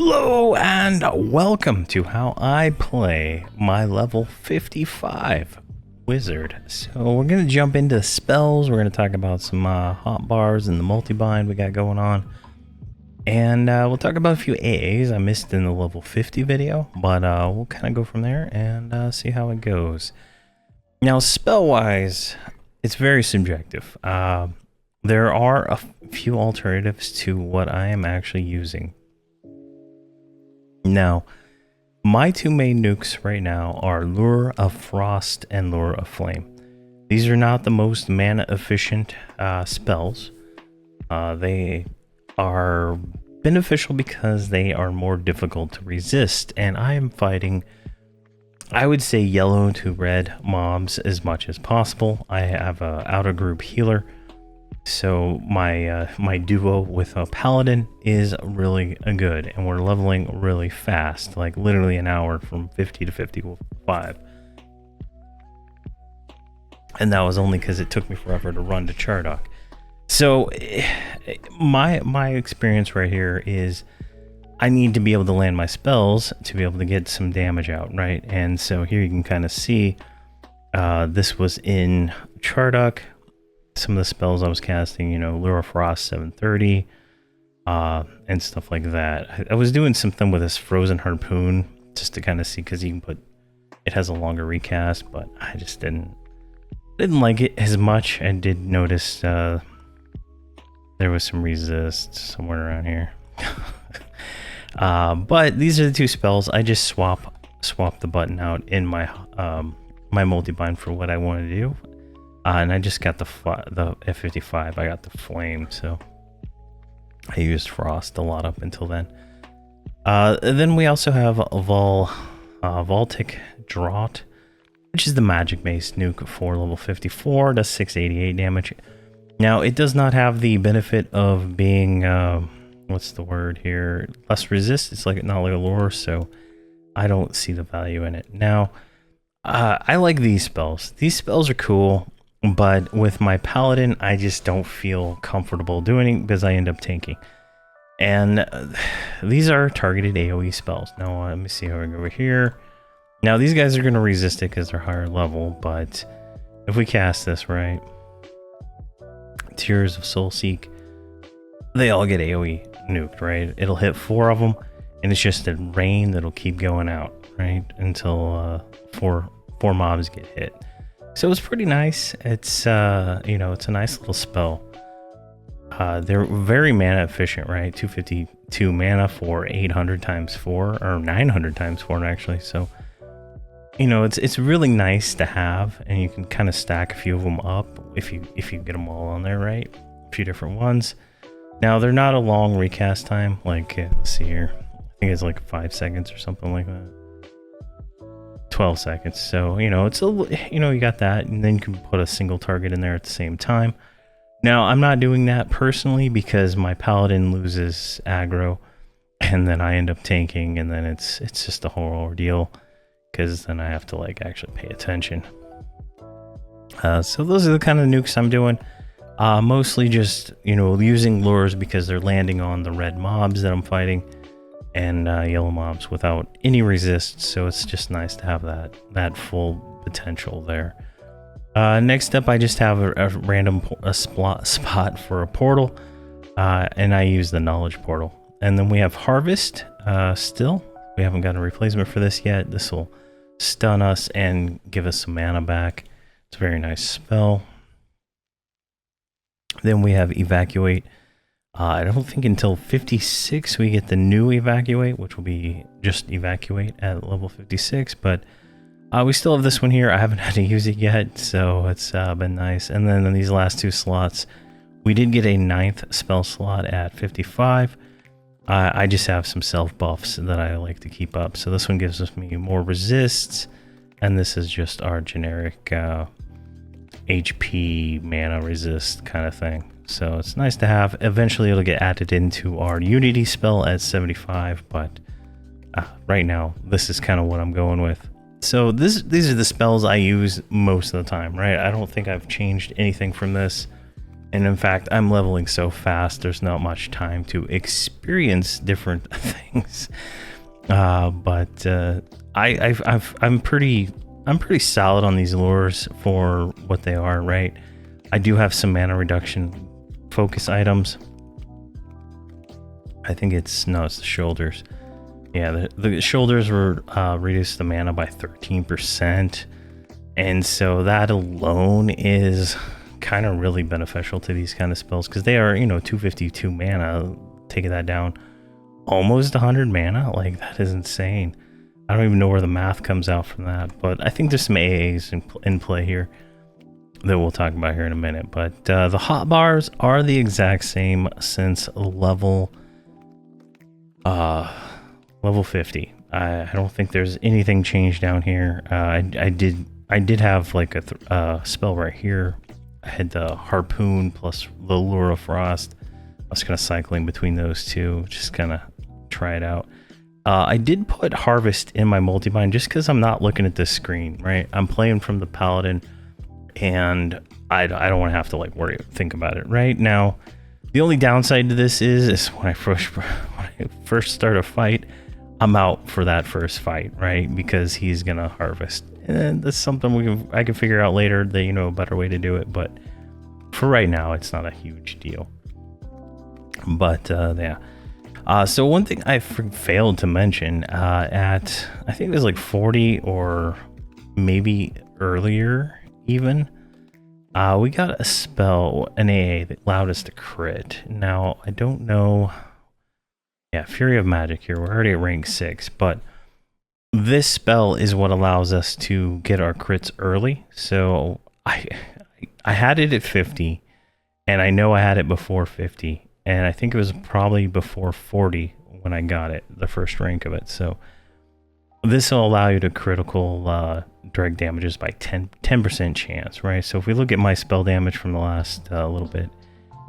Hello and welcome to how I play my level 55 wizard. So we're going to jump into spells. We're going to talk about some hotbars and the multi-bind we got going on. And we'll talk about a few AAs I missed in the level 50 video, but we'll kind of go from there and see how it goes. Now, spell-wise, it's very subjective. There are a few alternatives to what I am actually using. Now, my two main nukes right now are Lure of Frost and Lure of Flame. These are not the most mana efficient spells. They are beneficial because they are more difficult to resist, and I am fighting, I would say, yellow to red mobs as much as possible. I have a outer group healer, so my duo with a paladin is really good, and we're leveling really fast, like literally an hour from 50 to 55. And that was only because it took me forever to run to Chardock. So my experience right here is I need to be able to land my spells to be able to get some damage out, right? And so here you can kind of see this was in Chardock. Some of the spells I was casting, you know, Lure of Frost 730 and stuff like that. I was doing something with this Frozen Harpoon just to kind of see, because you can put, it has a longer recast, but I just didn't like it as much. I did notice there was some resist somewhere around here. But these are the two spells. I just swap the button out in my my multi-bind for what I want to do. And I just got the F55. I got the Flame, so I used Frost a lot up until then. Then we also have a Voltic Draught, which is the magic-based nuke for level 54. Does 688 damage. Now, it does not have the benefit of being, what's the word here? Less resist. It's like not like a lure, so I don't see the value in it. Now, I like these spells. These spells are cool. But with my paladin, I just don't feel comfortable doing it because I end up tanking. And these are targeted AoE spells. Now, let me see how we go over here. Now, these guys are going to resist it because they're higher level. But if we cast this, right? Tears of Soulseek, they all get AoE nuked, right? It'll hit 4 of them, and it's just a rain that'll keep going out, right? Until four mobs get hit. So it's pretty nice. It's you know, it's a nice little spell. They're very mana efficient, right? 252 mana for 800 times 4, or 900 times 4 actually. So, you know, it's really nice to have, and you can kind of stack a few of them up if you get them all on there, right? A few different ones. Now, they're not a long recast time. Like, let's see here. I think it's like 5 seconds or something like that. 12 seconds. So, you know, it's you know, you got that, and then you can put a single target in there at the same time. Now, I'm not doing that personally because my paladin loses aggro, and then I end up tanking, and then it's just a whole ordeal because then I have to like actually pay attention. So those are the kind of nukes I'm doing. Mostly just, you know, using lures because they're landing on the red mobs that I'm fighting, and yellow mobs without any resist, so it's just nice to have that full potential there. Next up, I just have a random spot for a portal, and I use the knowledge portal. And then we have Harvest. Still, we haven't got a replacement for this yet. This will stun us and give us some mana back. It's a very nice spell. Then we have Evacuate. I don't think until 56 we get the new Evacuate, which will be just Evacuate at level 56, but we still have this one here. I haven't had to use it yet, so it's been nice. And then in these last 2 slots, we did get a 9th spell slot at 55. I just have some self buffs that I like to keep up. So this one gives us me more resists, and this is just our generic HP mana resist kind of thing. So it's nice to have. Eventually it'll get added into our Unity spell at 75, but right now this is kind of what I'm going with. So these are the spells I use most of the time, right? I don't think I've changed anything from this. And in fact, I'm leveling so fast, there's not much time to experience different things. But I'm pretty solid on these lures for what they are, right? I do have some mana reduction focus items. I think it's the shoulders. Yeah, the shoulders were reduced the mana by 13%. And so that alone is kind of really beneficial to these kind of spells, because they are, 252 mana, taking that down almost 100 mana. Like, that is insane. I don't even know where the math comes out from that, but I think there's some AAs in play here that we'll talk about here in a minute. But the hotbars are the exact same since level 50. I don't think there's anything changed down here. I did have like a spell right here. I had the harpoon plus the lure of frost. I was kind of cycling between those two, just kind of try it out. I did put harvest in my multi-bind just because I'm not looking at this screen, right? I'm playing from the paladin, and I don't want to have to think about it right now. The only downside to this is when I first start a fight, I'm out for that first fight, right? Because he's gonna harvest, and that's something I can figure out later. That a better way to do it, but for right now, it's not a huge deal. But yeah. So one thing I failed to mention at I think it was like 40 or maybe earlier even. We got a spell, an AA, that allowed us to crit. Now, I don't know. Yeah, Fury of Magic here. We're already at rank 6, but this spell is what allows us to get our crits early. So I had it at 50, and I know I had it before 50, and I think it was probably before 40 when I got it, the first rank of it. So this will allow you to critical direct damages by 10% chance, right? So if we look at my spell damage from the last little bit,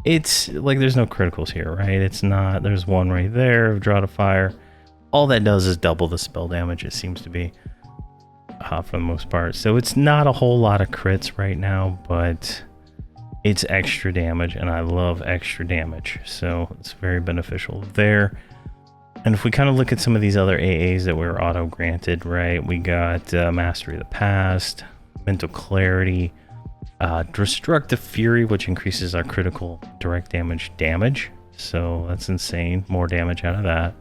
it's like there's no criticals here, right? It's not, there's one right there, draw to fire. All that does is double the spell damage, it seems to be, for the most part. So it's not a whole lot of crits right now, but it's extra damage, and I love extra damage. So it's very beneficial there. And if we kind of look at some of these other AAs that were auto-granted, right? We got Mastery of the Past, Mental Clarity, Destructive Fury, which increases our critical direct damage. So that's insane. More damage out of that.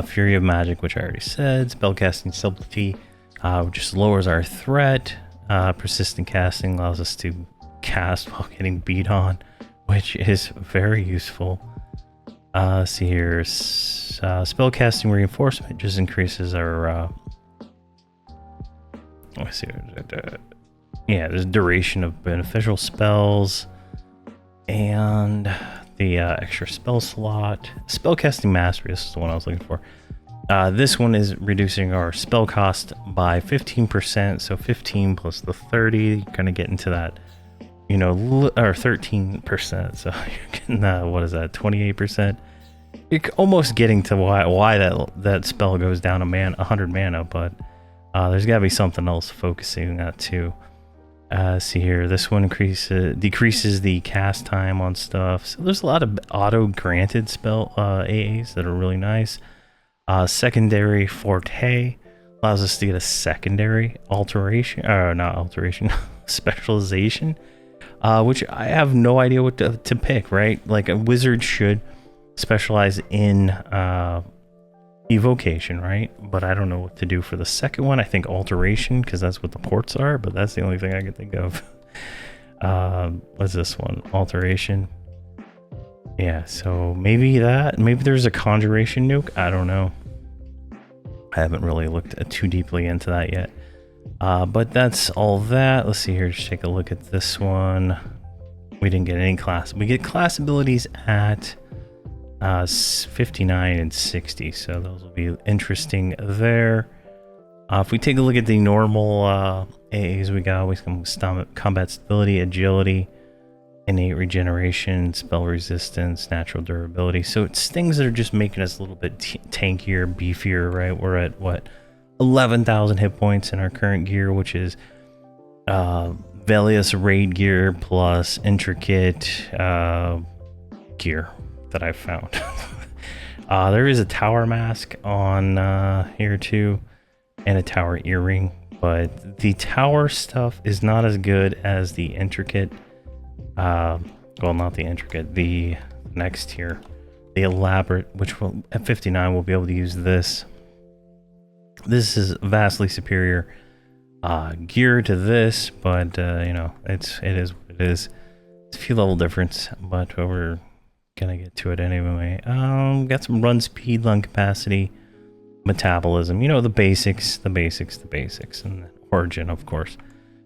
Fury of Magic, which I already said. Spellcasting Subtlety, which just lowers our threat. Persistent Casting allows us to cast while getting beat on, which is very useful. See here, Spellcasting Reinforcement just increases our, let's see, yeah, there's duration of beneficial spells, and the extra spell slot. Spellcasting Mastery, this is the one I was looking for. This one is reducing our spell cost by 15%, so 15 plus the 30, kind of get into that, or 13%, so you're getting, what is that, 28%? You're almost getting to why that spell goes down 100 mana, but there's got to be something else focusing that too. See here, this one decreases the cast time on stuff. So there's a lot of auto-granted spell AAs that are really nice. Secondary Forte allows us to get a secondary specialization, which I have no idea what to pick, right? Like a wizard should specialize in evocation, right? But I don't know what to do for the second one. I think alteration, because that's what the ports are, but that's the only thing I can think of. What's this one? Alteration. Yeah, so maybe there's a conjuration nuke. I don't know. I haven't really looked too deeply into that yet. But that's all that. Let's see here, just take a look at this one. We didn't get any class. We get class abilities at 59 and 60, so those will be interesting there. If we take a look at the normal AAs we got come combat stability, agility, innate regeneration, spell resistance, natural durability. So it's things that are just making us a little bit tankier, beefier, right? We're at what, 11,000 hit points in our current gear, which is Velius raid gear plus intricate gear that I found. There is a tower mask on here too, and a tower earring, but the tower stuff is not as good as the intricate. Well, not the intricate, the next tier, the elaborate, which will at 59 we'll be able to use this. This is vastly superior gear to this, but you know, it is what it is. It's a few level difference, but we're gonna get to it anyway. Got some run speed, lung capacity, metabolism, you know, the basics, and origin, of course.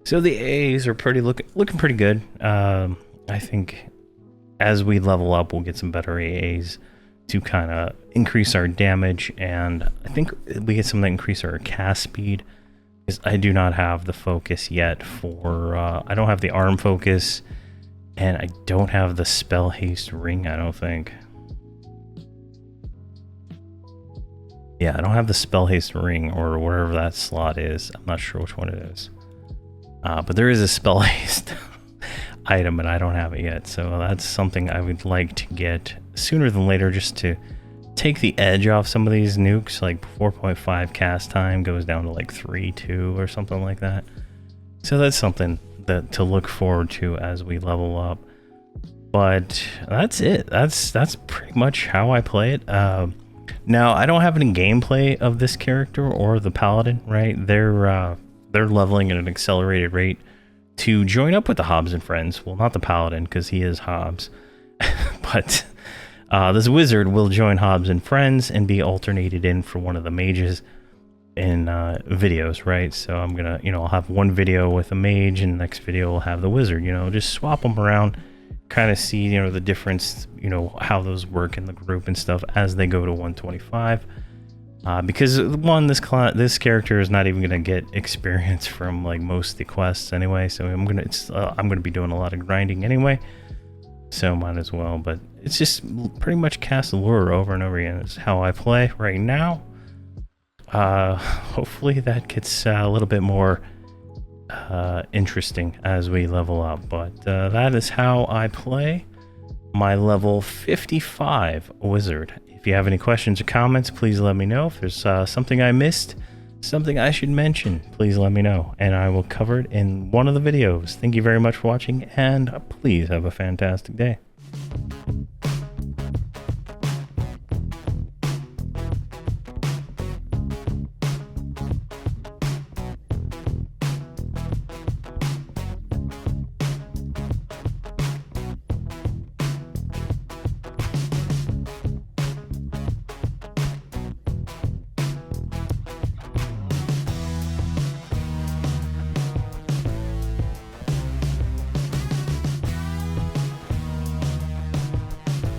So the A's are looking pretty good. I think as we level up, we'll get some better AAs to kind of increase our damage, and I think we get some that increase our cast speed, because I do not have the focus yet for, I don't have the arm focus, and I don't have the spell haste ring, I don't think. Yeah, I don't have the spell haste ring, or whatever that slot is. I'm not sure which one it is. But there is a spell haste item, and I don't have it yet, so that's something I would like to get sooner than later, just to take the edge off some of these nukes. Like 4.5 cast time goes down to like 3.2 or something like that. So that's something that to look forward to as we level up. But that's it. That's pretty much how I play it. Now I don't have any gameplay of this character or the paladin, right? They're leveling at an accelerated rate to join up with the Hobbs and friends. Well, not the paladin, because he is Hobbs, but this wizard will join Hobbs and friends and be alternated in for one of the mages in videos, right? So I'm gonna, you know, I'll have one video with a mage, and the next video will have the wizard. You know, just swap them around, kind of see, you know, the difference, you know, how those work in the group and stuff as they go to 125. Because one, this character is not even gonna get experience from like most of the quests anyway, so I'm gonna be doing a lot of grinding anyway, so might as well. But it's just pretty much cast the lure over and over again. It's how I play right now. Hopefully that gets a little bit more interesting as we level up, but that is how I play my level 55 wizard. If you have any questions or comments, please let me know. If there's something I missed, something I should mention, please let me know, and I will cover it in one of the videos. Thank you very much for watching, and please have a fantastic day.